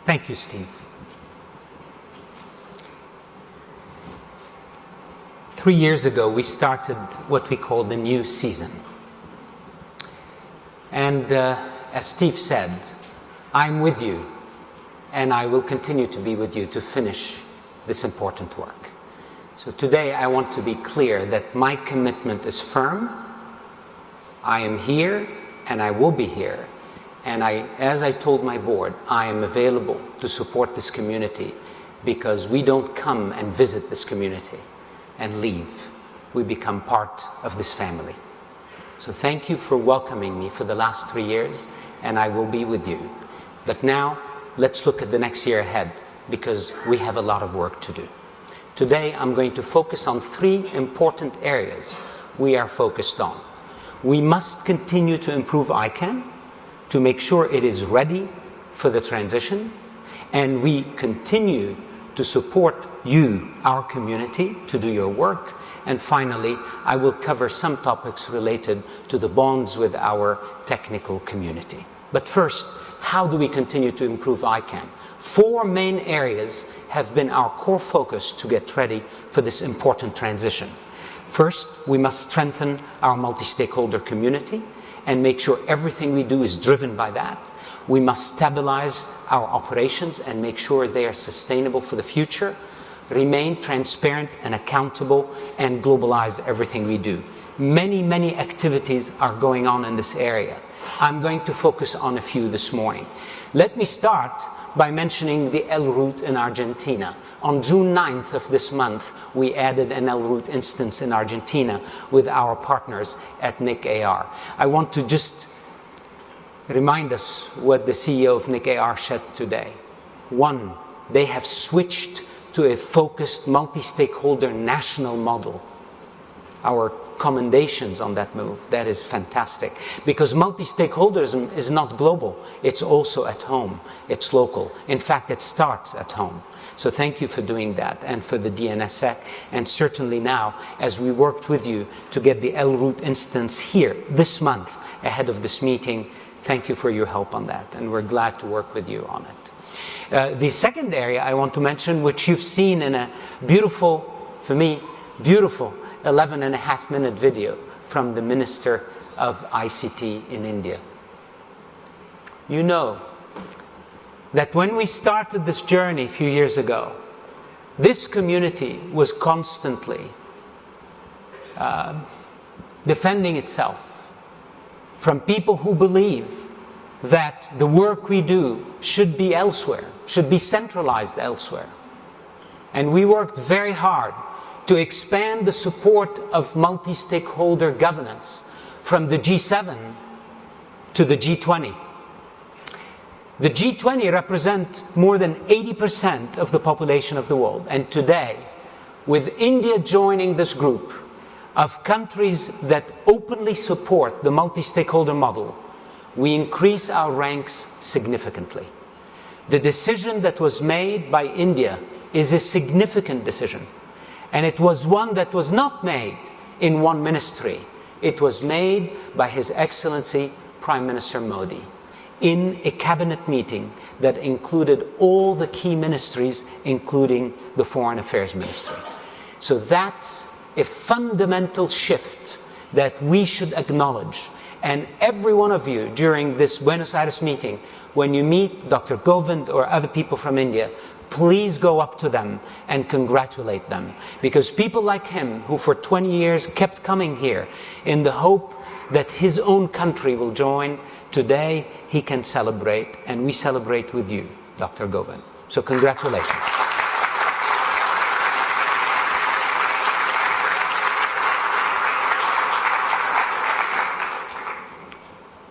Thank you, Steve. 3 years ago, we started what we call the new season. And as Steve said, I'm with you, and I will continue to be with you to finish this important work. So today, I want to be clear that my commitment is firm. I am here, and I will be here. And as I told my board, I am available to support this community because we don't come and visit this community and leave. We become part of this family. So thank you for welcoming me for the last 3 years, and I will be with you. But now, let's look at the next year ahead, because we have a lot of work to do. Today, I'm going to focus on 3 important areas we are focused on. We must continue to improve ICANN to make sure it is ready for the transition, and we continue to support you, our community, to do your work. And finally, I will cover some topics related to the bonds with our technical community. But first, how do we continue to improve ICANN? 4 main areas have been our core focus to get ready for this important transition. First, we must strengthen our multi-stakeholder community and make sure everything we do is driven by that. We must stabilize our operations and make sure they are sustainable for the future, remain transparent and accountable, and globalize everything we do. Many, many activities are going on in this area. I'm going to focus on a few this morning. Let me start by mentioning the L route in Argentina. On June 9th of this month, we added an L route instance in Argentina with our partners at NIC-AR. I want to just remind us what the CEO of NIC-AR said today. 1, they have switched to a focused multi-stakeholder national model. Our commendations on that move. That is fantastic. Because multi-stakeholderism is not global. It's also at home. It's local. In fact, it starts at home. So thank you for doing that, and for the DNSSEC, and certainly now, as we worked with you to get the L route instance here this month ahead of this meeting. Thank you for your help on that, and we're glad to work with you on it. The second area I want to mention, which you've seen in a beautiful, for me, beautiful 11.5-minute video from the Minister of ICT in India. You know that when we started this journey a few years ago, this community was constantly defending itself from people who believe that the work we do should be elsewhere, should be centralized elsewhere. And we worked very hard to expand the support of multi-stakeholder governance from the G7 to the G20. The G20 represent more than 80% of the population of the world. And today, with India joining this group of countries that openly support the multi-stakeholder model, we increase our ranks significantly. The decision that was made by India is a significant decision. And it was one that was not made in one ministry. It was made by His Excellency Prime Minister Modi in a cabinet meeting that included all the key ministries, including the Foreign Affairs Ministry. So that's a fundamental shift that we should acknowledge. And every one of you during this Buenos Aires meeting, when you meet Dr. Govind or other people from India, please go up to them and congratulate them. Because people like him, who for 20 years kept coming here in the hope that his own country will join, today he can celebrate, and we celebrate with you, Dr. Govind. So congratulations.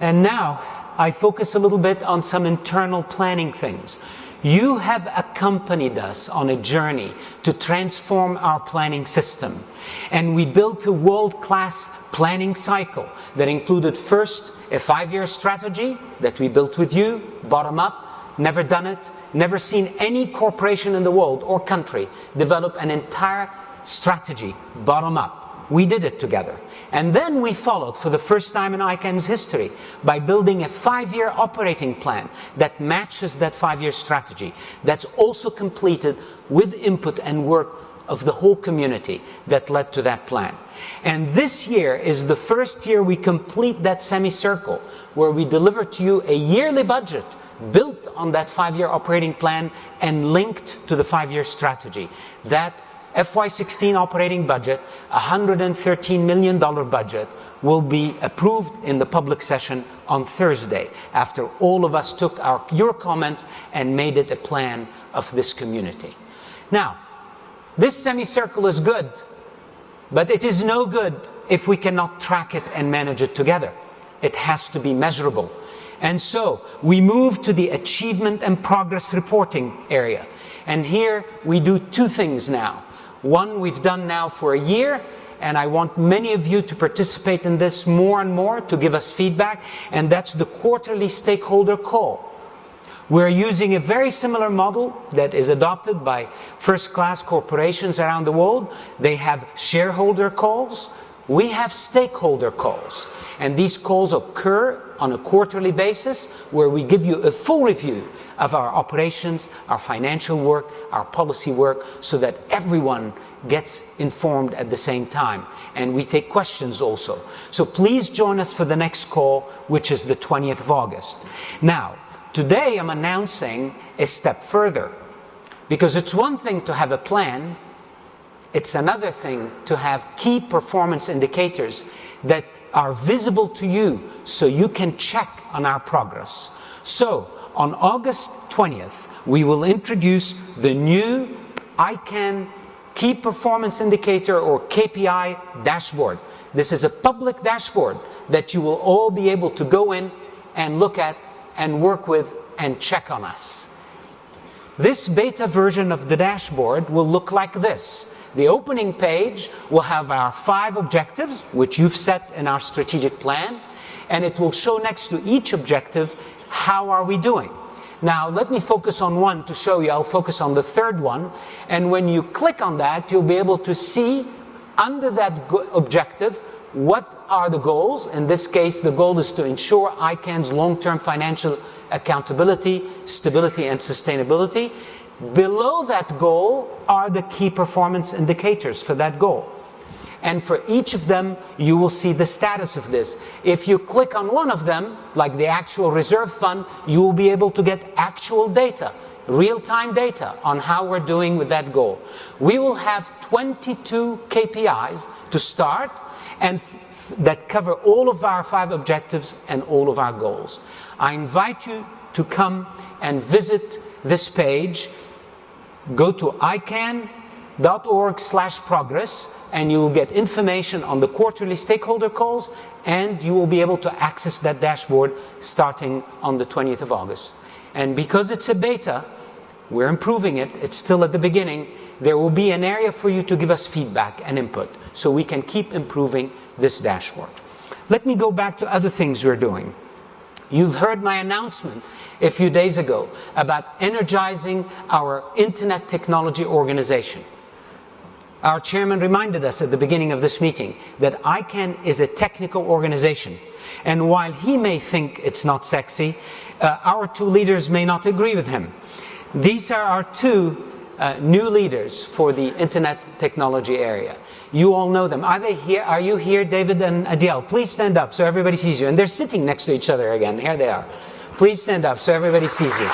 And now I focus a little bit on some internal planning things. You have accompanied us on a journey to transform our planning system. And we built a world-class planning cycle that included first a 5-year strategy that we built with you, bottom up, never done it, never seen any corporation in the world or country develop an entire strategy, bottom up. we did it together. And then we followed for the first time in ICANN's history by building a 5-year operating plan that matches that 5-year strategy. That's also completed with input and work of the whole community that led to that plan. And this year is the first year we complete that semicircle where we deliver to you a yearly budget built on that 5-year operating plan and linked to the 5-year strategy. That FY16 operating budget, $113 million budget, will be approved in the public session on Thursday, after all of us took your comments and made it a plan of this community. Now, this semicircle is good, but it is no good if we cannot track it and manage it together. It has to be measurable. And so we move to the achievement and progress reporting area. And here we do two things now. One we've done now for a year, and I want many of you to participate in this more and more to give us feedback, and that's the quarterly stakeholder call. We're using a very similar model that is adopted by first-class corporations around the world. They have shareholder calls. We have stakeholder calls. And these calls occur on a quarterly basis where we give you a full review of our operations, our financial work, our policy work, so that everyone gets informed at the same time. And we take questions also. So please join us for the next call, which is the 20th of August. Now, today I'm announcing a step further, because it's one thing to have a plan, it's another thing to have key performance indicators that are visible to you so you can check on our progress. So, on August 20th, we will introduce the new ICANN Key Performance Indicator, or KPI dashboard. This is a public dashboard that you will all be able to go in and look at and work with and check on us. This beta version of the dashboard will look like this. The opening page will have our 5 objectives, which you've set in our strategic plan, and it will show next to each objective, how are we doing? Now, let me focus on one to show you. I'll focus on the third one, and when you click on that, you'll be able to see under that objective what are the goals. In this case, the goal is to ensure ICANN's long-term financial accountability, stability, and sustainability. Below that goal are the key performance indicators for that goal. And for each of them, you will see the status of this. If you click on one of them, like the actual reserve fund, you will be able to get actual data, real-time data on how we're doing with that goal. We will have 22 KPIs to start, and that cover all of our 5 objectives and all of our goals. I invite you to come and visit this page. Go to icann.org/progress, and you will get information on the quarterly stakeholder calls, and you will be able to access that dashboard starting on the 20th of August. And because it's a beta, we're improving it, it's still at the beginning, there will be an area for you to give us feedback and input, so we can keep improving this dashboard. Let me go back to other things we're doing. You've heard my announcement a few days ago about energizing our Internet Technology Organization. Our chairman reminded us at the beginning of this meeting that ICANN is a technical organization. And while he may think it's not sexy, our 2 leaders may not agree with him. These are our 2 new leaders for the Internet Technology area. You all know them. Are they here? Are you here, David and Adiel? Please stand up so everybody sees you. And they're sitting next to each other again. Here they are. Please stand up so everybody sees you.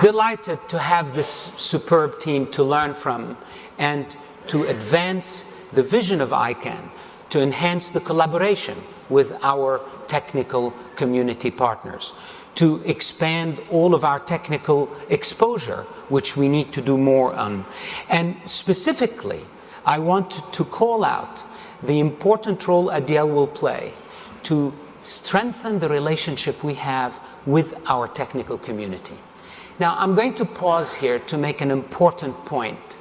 Delighted to have this superb team to learn from and to advance the vision of ICANN, to enhance the collaboration with our technical community partners, to expand all of our technical exposure, which we need to do more on. And specifically, I want to call out the important role Adiel will play to strengthen the relationship we have with our technical community. Now, I'm going to pause here to make an important point,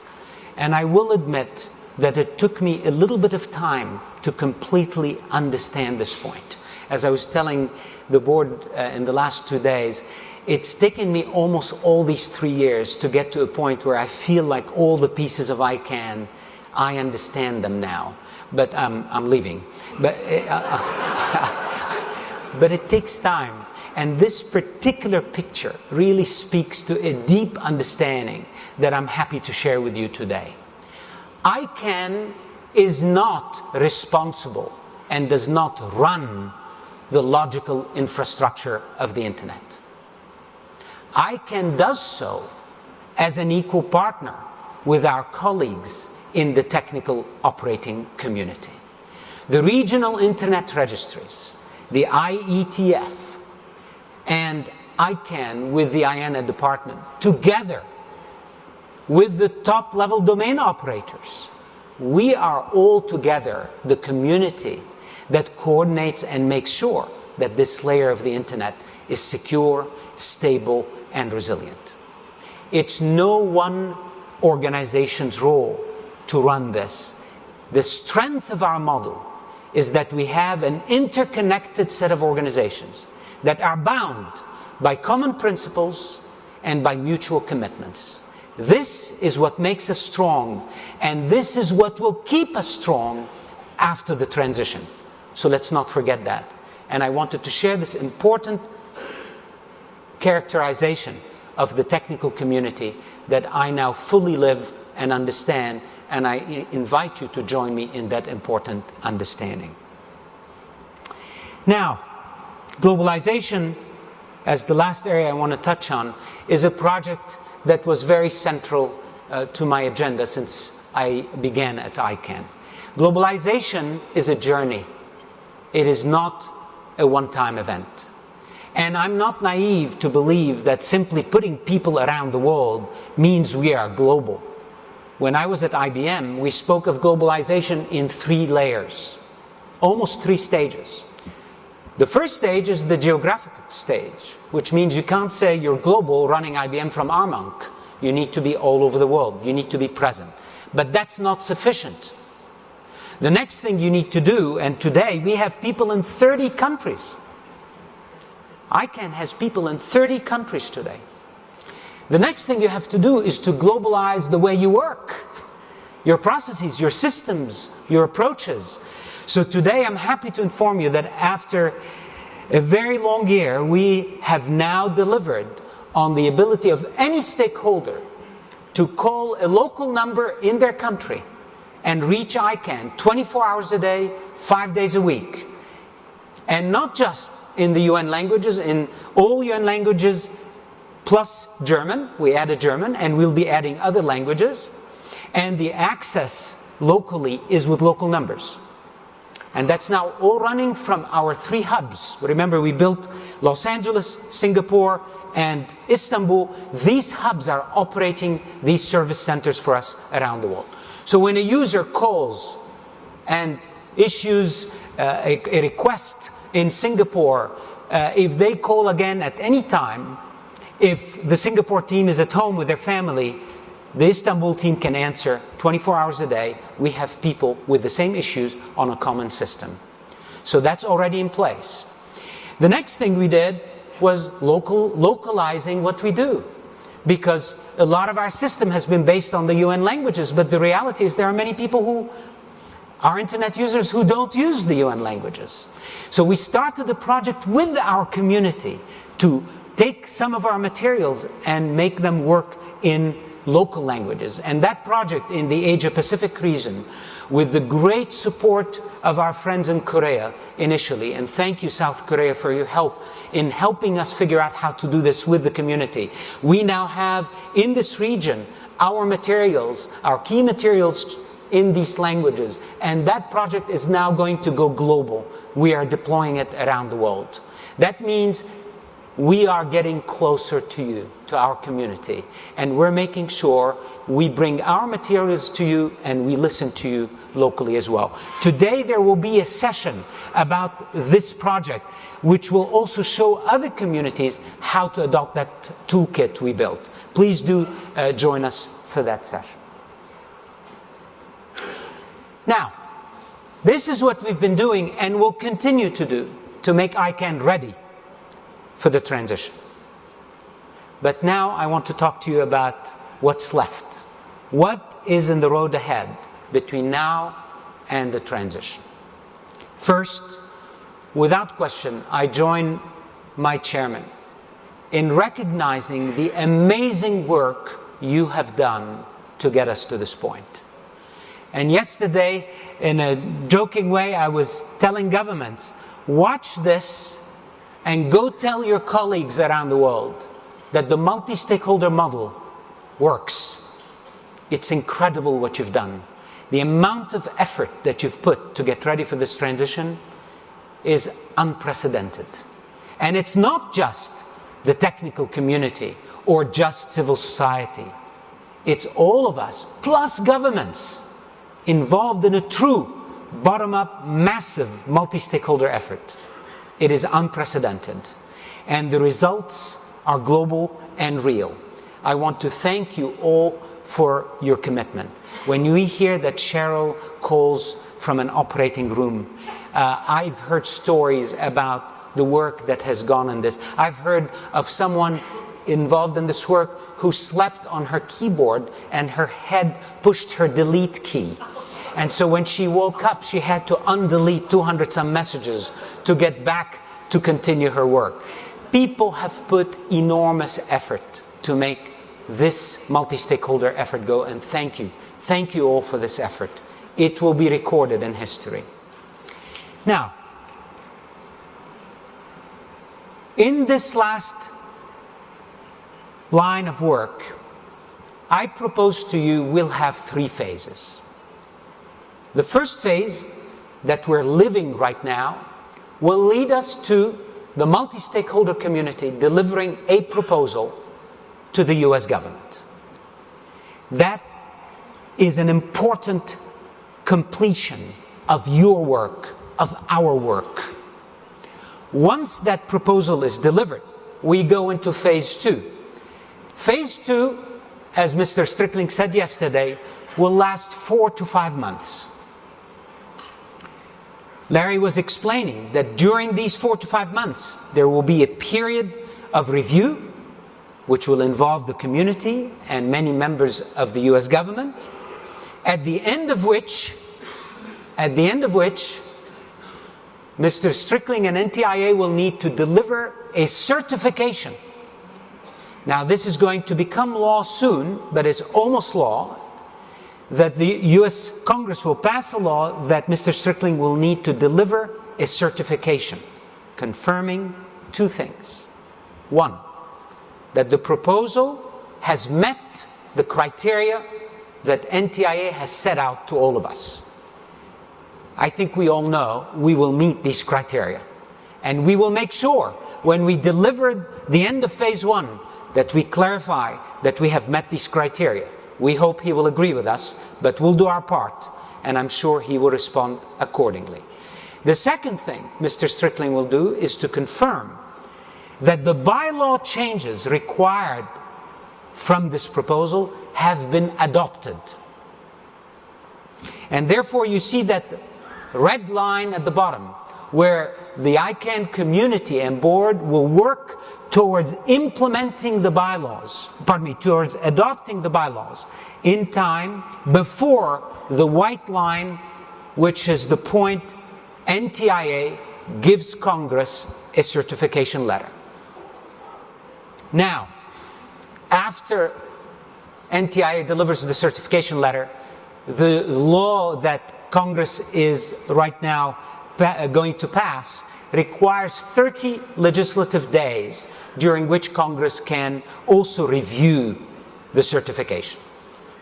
and I will admit that it took me a little bit of time to completely understand this point. As I was telling the board in the last 2 days, It's taken me almost all these 3 years to get to a point where I feel like all the pieces of ICANN, I understand them now. But I'm leaving. But it takes time. And this particular picture really speaks to a deep understanding that I'm happy to share with you today. ICANN is not responsible and does not run the logical infrastructure of the internet. ICANN does so as an equal partner with our colleagues in the technical operating community. The regional internet registries, the IETF, and ICANN with the IANA department, together with the top-level domain operators, we are all together the community that coordinates and makes sure that this layer of the internet is secure, stable, and resilient. It's no one organization's role to run this. The strength of our model is that we have an interconnected set of organizations that are bound by common principles and by mutual commitments. This is what makes us strong, and this is what will keep us strong after the transition. So let's not forget that. And I wanted to share this important characterization of the technical community that I now fully live and understand, and I invite you to join me in that important understanding. Now, globalization, as the last area I want to touch on, is a project that was very central to my agenda since I began at ICANN. Globalization is a journey. It is not a one-time event. And I'm not naive to believe that simply putting people around the world means we are global. When I was at IBM, we spoke of globalization in 3 layers, almost 3 stages. The first stage is the geographic stage, which means you can't say you're global running IBM from Armonk. You need to be all over the world. You need to be present. But that's not sufficient. The next thing you need to do, and today we have people in 30 countries. ICANN has people in 30 countries today. The next thing you have to do is to globalize the way you work, your processes, your systems, your approaches. So today I'm happy to inform you that after a very long year, we have now delivered on the ability of any stakeholder to call a local number in their country and reach ICANN 24 hours a day, 5 days a week. And not just in the UN languages, in all UN languages plus German. We added German, and we'll be adding other languages. And the access locally is with local numbers. And that's now all running from our 3 hubs. Remember, we built Los Angeles, Singapore, and Istanbul. These hubs are operating these service centers for us around the world. So when a user calls and issues a request in Singapore, if they call again at any time, if the Singapore team is at home with their family, the Istanbul team can answer 24 hours a day. We have people with the same issues on a common system. So that's already in place. The next thing we did was localizing what we do, because a lot of our system has been based on the UN languages, but the reality is there are many people who are internet users who don't use the UN languages. So we started a project with our community to take some of our materials and make them work in local languages. And that project in the Asia-Pacific region, with the great support of our friends in Korea initially, and thank you South Korea for your help in helping us figure out how to do this with the community. We now have in this region our materials, our key materials in these languages, and that project is now going to go global. We are deploying it around the world. That means we are getting closer to you, to our community, and we're making sure we bring our materials to you and we listen to you locally as well. Today there will be a session about this project, which will also show other communities how to adopt that toolkit we built. Please do join us for that session. Now, this is what we've been doing and will continue to do to make ICANN ready for the transition. But now I want to talk to you about what's left. What is in the road ahead between now and the transition? First, without question, I join my chairman in recognizing the amazing work you have done to get us to this point. And yesterday, in a joking way, I was telling governments, watch this and go tell your colleagues around the world that the multi-stakeholder model works. It's incredible what you've done. The amount of effort that you've put to get ready for this transition is unprecedented. And it's not just the technical community or just civil society. It's all of us, plus governments, involved in a true bottom-up, massive multi-stakeholder effort. It is unprecedented. And the results are global and real. I want to thank you all for your commitment. When we hear that Cheryl calls from an operating room, I've heard stories about the work that has gone in this. I've heard of someone involved in this work who slept on her keyboard and her head pushed her delete key. And so when she woke up, she had to undelete 200 some messages to get back to continue her work. People have put enormous effort to make this multi-stakeholder effort go, and thank you. Thank you all for this effort. It will be recorded in history. Now, in this last line of work, I propose to you we'll have 3 phases. The first phase that we're living right now will lead us to the multi-stakeholder community delivering a proposal to the US government. That is an important completion of your work, of our work. Once that proposal is delivered, we go into phase 2. Phase 2, as Mr. Strickling said yesterday, will last 4 to 5 months. Larry was explaining that during these 4 to 5 months, there will be a period of review, which will involve the community and many members of the US government, at the end of which Mr. Strickling and NTIA will need to deliver a certification. Now, this is going to become law soon, but it's almost law, that the US Congress will pass a law that Mr. Strickling will need to deliver a certification confirming 2 things. 1, that the proposal has met the criteria that NTIA has set out to all of us. I think we all know we will meet these criteria. And we will make sure when we deliver the end of phase 1 that we clarify that we have met these criteria. We hope he will agree with us, but we'll do our part, and I'm sure he will respond accordingly. The second thing Mr. Strickling will do is to confirm that the bylaw changes required from this proposal have been adopted. And therefore you see that red line at the bottom, where the ICANN community and board will work towards implementing the bylaws, towards adopting the bylaws in time before the white line, which is the point NTIA gives Congress a certification letter. Now, after NTIA delivers the certification letter, the law that Congress is right now going to pass requires 30 legislative days during which Congress can also review the certification.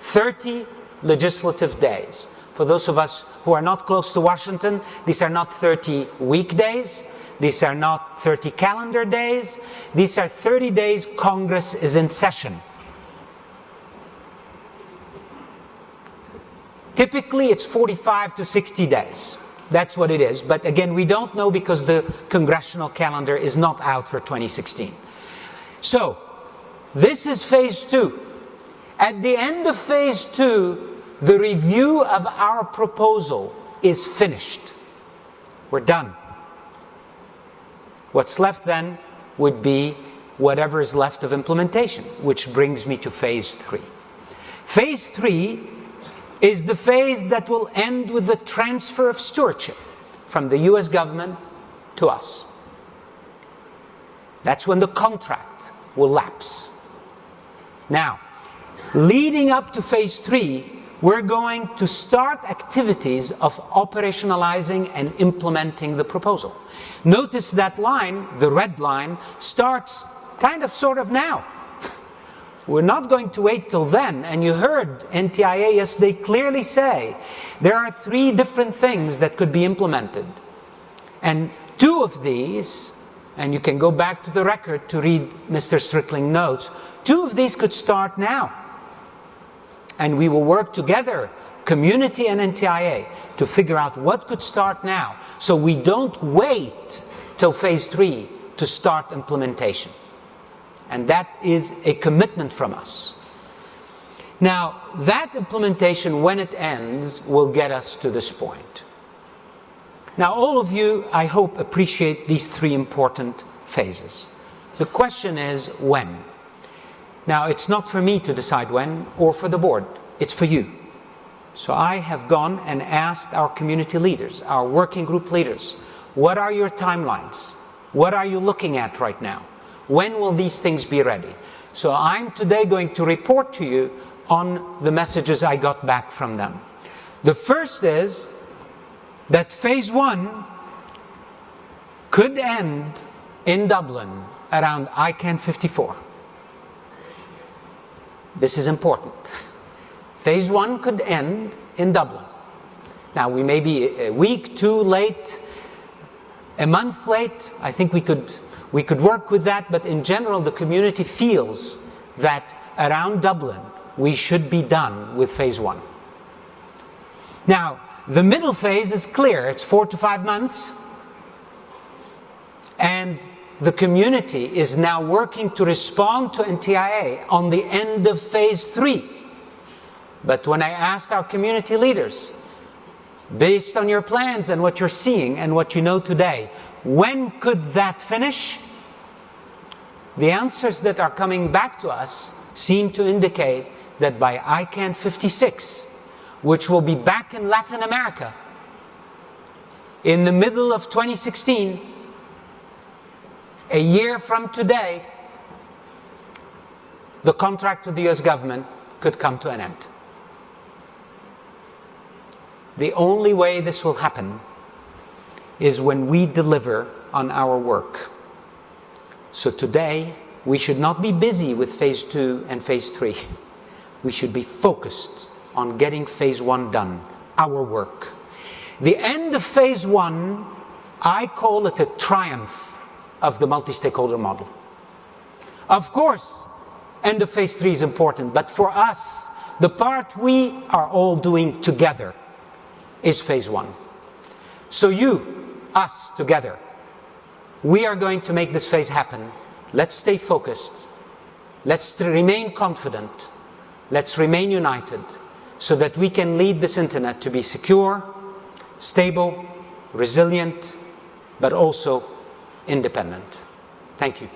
30 legislative days. For those of us who are not close to Washington, these are not 30 weekdays, these are not 30 calendar days, these are 30 days Congress is in session. Typically it's 45 to 60 days. That's what it is. But again, we don't know because the congressional calendar is not out for 2016. So, this is phase 2. At the end of phase 2, the review of our proposal is finished. We're done. What's left then would be whatever is left of implementation, which brings me to phase 3. Phase 3 is the phase that will end with the transfer of stewardship from the US government to us. That's when the contract will lapse. Now, leading up to phase 3, we're going to start activities of operationalizing and implementing the proposal. Notice that line, the red line, starts kind of sort of now. We're not going to wait till then, and you heard NTIA yesterday clearly say there are 3 different things that could be implemented. And 2 of these, and you can go back to the record to read Mr. Strickling notes, 2 of these could start now. And we will work together, community and NTIA, to figure out what could start now, so we don't wait till phase 3 to start implementation. And that is a commitment from us. Now, that implementation, when it ends, will get us to this point. Now, all of you, I hope, appreciate these 3 important phases. The question is, when? Now, it's not for me to decide when, or for the board. It's for you. So I have gone and asked our community leaders, our working group leaders, what are your timelines? What are you looking at right now? When will these things be ready? So I'm today going to report to you on the messages I got back from them. The first is that phase 1 could end in Dublin around ICANN54. This is important. Phase 1 could end in Dublin. Now, we may be a week, 2 late, a month late. I think we could work with that, but in general, the community feels that around Dublin, we should be done with phase 1. Now, the middle phase is clear. It's 4 to 5 months. And the community is now working to respond to NTIA on the end of phase 3. But when I asked our community leaders, based on your plans and what you're seeing and what you know today, when could that finish? The answers that are coming back to us seem to indicate that by ICANN56, which will be back in Latin America in the middle of 2016, a year from today, the contract with the US government could come to an end. The only way this will happen is when we deliver on our work. So today, we should not be busy with phase 2 and phase 3. We should be focused on getting phase 1 done, our work. The end of phase 1, I call it a triumph of the multi-stakeholder model. Of course, end of phase 3 is important, but for us, the part we are all doing together is phase 1. So you, us, together, we are going to make this phase happen. Let's stay focused. Let's remain confident. Let's remain united so that we can lead this internet to be secure, stable, resilient, but also independent. Thank you.